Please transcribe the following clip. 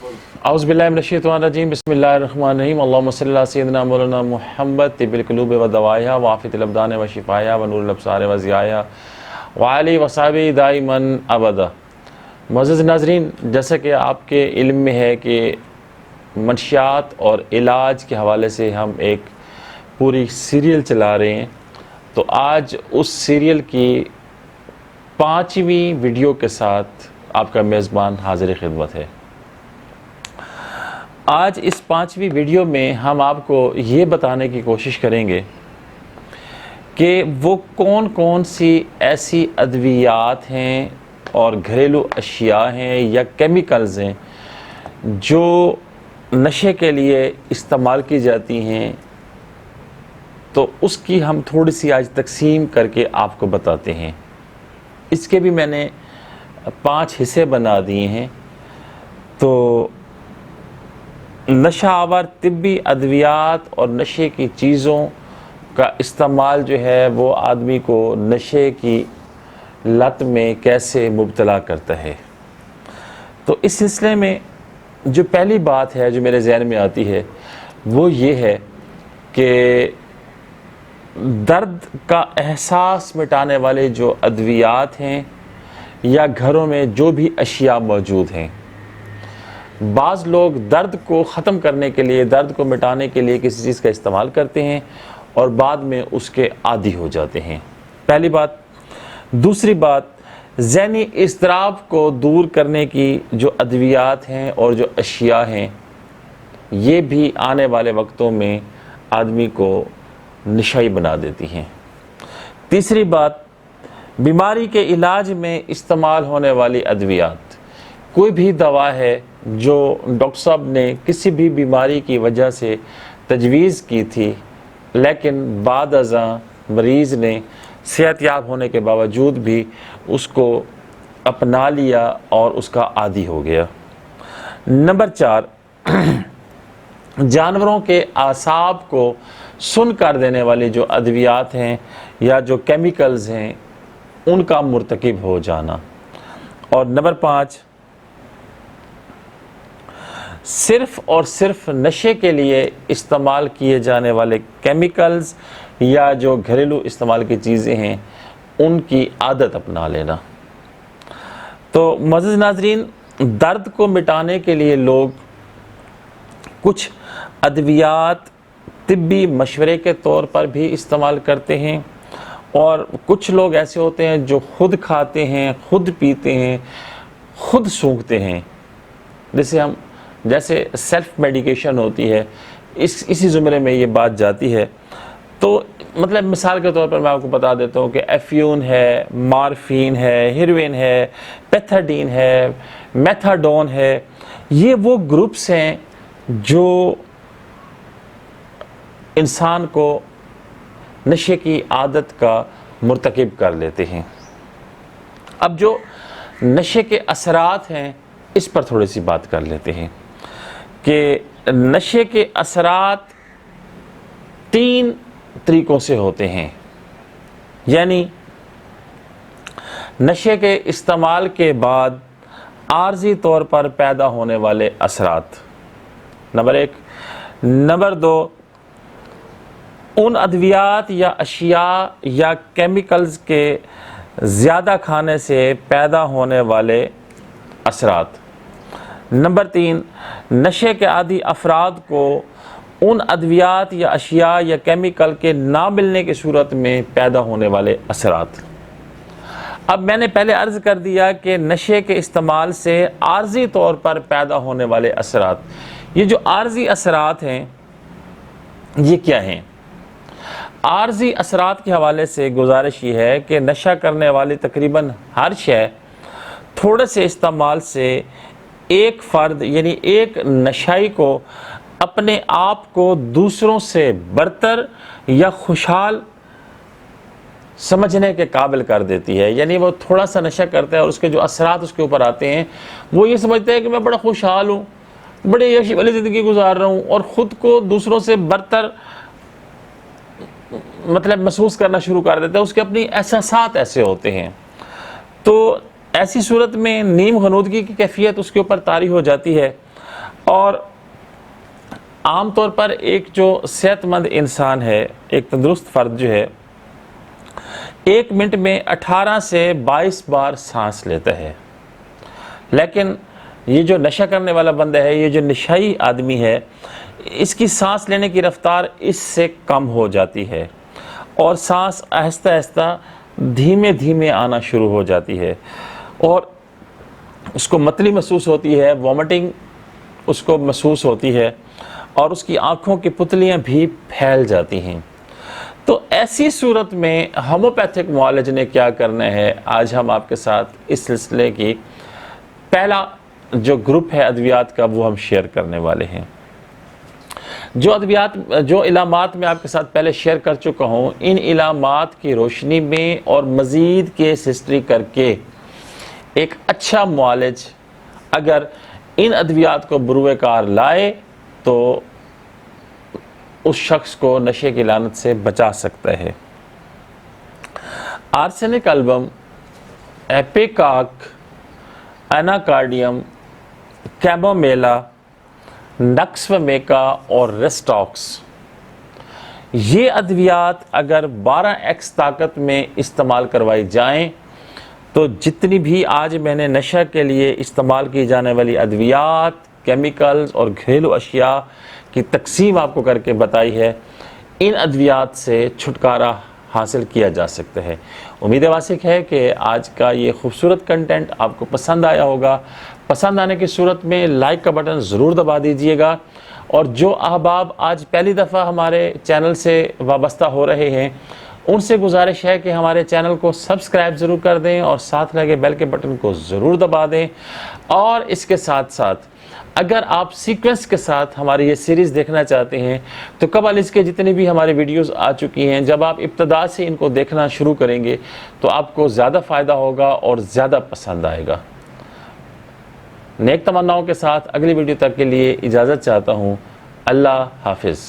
औज़ुबिल्लाहि मिनश्शैतानिर्रजीम बिस्मिल्लाहिर्रहमानिर्रहीम अल्लाहुम्मा सल्लि अला सय्यिदिना मौलाना मुहम्मद तिब्बिल क़ुलूबि व दवाइहा व आफ़ियतिल अबदान व शिफ़ाइहा व नूरिल अब्सार व ज़ियाहा व आलिहि व सहबिही दाइमन अबदा। मुअज़्ज़ज़ नाज़रीन, जैसा कि आपके इल्म में है कि मंशियात और इलाज के हवाले से हम एक पूरी सीरियल चला रहे हैं, तो आज उस सीरियल की 5वीं वीडियो के साथ आपका मेज़बान हाज़िर खिदमत है। आज इस 5वीं वीडियो में हम आपको ये बताने की कोशिश करेंगे कि वो कौन कौन सी ऐसी अद्वियात हैं और घरेलू अशिया हैं या केमिकल्स हैं जो नशे के लिए इस्तेमाल की जाती हैं, तो उसकी हम थोड़ी सी आज तकसीम करके आपको बताते हैं। इसके भी मैंने 5 हिस्से बना दिए हैं। तो नशा आवर तिब्बी अद्वियात और नशे की चीज़ों का इस्तेमाल जो है वो आदमी को नशे की लत में कैसे मुब्तला करता है। तो इस सिलसिले में जो पहली बात है जो मेरे ज़हन में आती है वो ये है कि दर्द का एहसास मिटाने वाले जो अद्वियात हैं या घरों में जो भी अशिया मौजूद हैं, बाज़ लोग दर्द को ख़त्म करने के लिए, दर्द को मिटाने के लिए किसी चीज़ का इस्तेमाल करते हैं और बाद में उसके आदी हो जाते हैं। पहली बात। दूसरी बात, ज़हनी इज़्तिराब को दूर करने की जो अद्वियात हैं और जो अशिया हैं, ये भी आने वाले वक्तों में आदमी को नशाई बना देती हैं। तीसरी बात, बीमारी के इलाज में इस्तेमाल होने वाली अद्वियात। कोई भी दवा है जो डॉक्टर साहब ने किसी भी बीमारी की वजह से तजवीज़ की थी, लेकिन बाद अज़ां मरीज़ ने सेहतयाब होने के बावजूद भी उसको अपना लिया और उसका आदी हो गया। नंबर 4, जानवरों के आसाब को सुन कर देने वाली जो अद्वियात हैं या जो केमिकल्स हैं, उनका मुर्तकिब हो जाना। और नंबर 5, सिर्फ़ और सिर्फ नशे के लिए इस्तेमाल किए जाने वाले केमिकल्स या जो घरेलू इस्तेमाल की चीज़ें हैं, उनकी आदत अपना लेना। तो मुअज़्ज़ज़ नाज़रीन, दर्द को मिटाने के लिए लोग कुछ अद्वियात तिब्बी मशवरे के तौर पर भी इस्तेमाल करते हैं, और कुछ लोग ऐसे होते हैं जो खुद खाते हैं, खुद पीते हैं, खुद सूंघते हैं। जैसे सेल्फ मेडिकेशन होती है, इसी ज़ुमरे में ये बात जाती है। तो मतलब मिसाल के तौर पर मैं आपको बता देता हूँ कि एफ्यून है, मार्फिन है, हेरोइन है, पेथाडीन है, मेथाडोन है। ये वो ग्रुप्स हैं जो इंसान को नशे की आदत का मुर्तकिब कर लेते हैं। अब जो नशे के असरात हैं, इस पर थोड़ी सी बात कर लेते हैं कि नशे के असरात 3 तरीक़ों से होते हैं। यानी नशे के इस्तेमाल के बाद आर्जी तौर पर पैदा होने वाले असरात, नंबर 1। नंबर 2, उन अद्वियात या अशिया या केमिकल्स के ज़्यादा खाने से पैदा होने वाले असरात। नंबर 3, नशे के आदी अफराद को उन अद्वियात या अशिया या केमिकल के ना मिलने की सूरत में पैदा होने वाले असरात। अब मैंने पहले अर्ज़ कर दिया कि नशे के इस्तेमाल से आर्जी तौर पर पैदा होने वाले असरात। ये जो आर्जी असरात हैं, ये क्या हैं? आर्जी असरात के हवाले से गुजारिश ये है कि नशा करने वाली तकरीबन हर शय थोड़े से इस्तेमाल से एक फ़र्द यानी एक नशाई को अपने आप को दूसरों से बरतर या खुशहाल समझने के काबिल कर देती है। यानी वो थोड़ा सा नशा करता है और उसके जो असरात उसके ऊपर आते हैं, वो ये समझता है कि मैं बड़ा खुशहाल हूँ, बड़े यशी वाली ज़िंदगी गुजार रहा हूँ, और ख़ुद को दूसरों से बरतर मतलब महसूस करना शुरू कर देता है। उसके अपनी एहसासात ऐसे होते हैं। तो ऐसी सूरत में नीम गनूदगी की कैफियत उसके ऊपर तारी हो जाती है اور عام طور پر ایک جو صحت مند انسان ہے، ایک تندرست فرد جو ہے، 1 منٹ میں 18 سے 22 بار سانس لیتا ہے، لیکن یہ جو نشہ کرنے والا بندہ ہے، یہ جو نشائی آدمی ہے، اس کی سانس لینے کی رفتار اس سے کم ہو جاتی ہے اور سانس آہستہ آہستہ دھیمے دھیمے آنا شروع ہو جاتی ہے اور اس کو متلی محسوس ہوتی ہے، وومٹنگ اس کو محسوس ہوتی ہے اور اس کی آنکھوں کی پتلیاں بھی پھیل جاتی ہیں۔ تو ایسی صورت میں ہومیوپیتھک معالج نے کیا کرنا ہے، آج ہم آپ کے ساتھ اس سلسلے کی پہلا جو گروپ ہے ادویات کا وہ ہم شیئر کرنے والے ہیں۔ جو علامات میں آپ کے ساتھ پہلے شیئر کر چکا ہوں، ان علامات کی روشنی میں اور مزید کیس ہسٹری کر کے ایک اچھا معالج اگر ان ادویات کو بروئے کار لائے تو اس شخص کو نشے کی لعنت سے بچا سکتا ہے۔ آرسینک البم، ایپیکاک، ایناکارڈیم، کیمومیلا، نکسومیکا اور ریسٹاکس، یہ ادویات اگر 12x طاقت میں استعمال کروائی جائیں تو جتنی بھی آج میں نے نشہ کے لیے استعمال کی جانے والی ادویات، کیمیکلز اور گھریلو اشیاء کی تقسیم آپ کو کر کے بتائی ہے، ان ادویات سے چھٹکارا حاصل کیا جا سکتا ہے۔ امید واثق ہے کہ آج کا یہ خوبصورت کنٹینٹ آپ کو پسند آیا ہوگا۔ پسند آنے کی صورت میں لائک کا بٹن ضرور دبا دیجئے گا، اور جو احباب آج پہلی دفعہ ہمارے چینل سے وابستہ ہو رہے ہیں ان سے گزارش ہے کہ ہمارے چینل کو سبسکرائب ضرور کر دیں اور ساتھ لگے بیل کے بٹن کو ضرور دبا دیں، اور اس کے ساتھ ساتھ اگر آپ سیکوینس کے ساتھ ہماری یہ سیریز دیکھنا چاہتے ہیں تو قبل اس کے جتنی بھی ہماری ویڈیوز آ چکی ہیں، جب آپ ابتدا سے ان کو دیکھنا شروع کریں گے تو آپ کو زیادہ فائدہ ہوگا اور زیادہ پسند آئے گا۔ نیک تمناؤں کے ساتھ اگلی ویڈیو تک کے لیے اجازت چاہتا ہوں۔ اللہ حافظ۔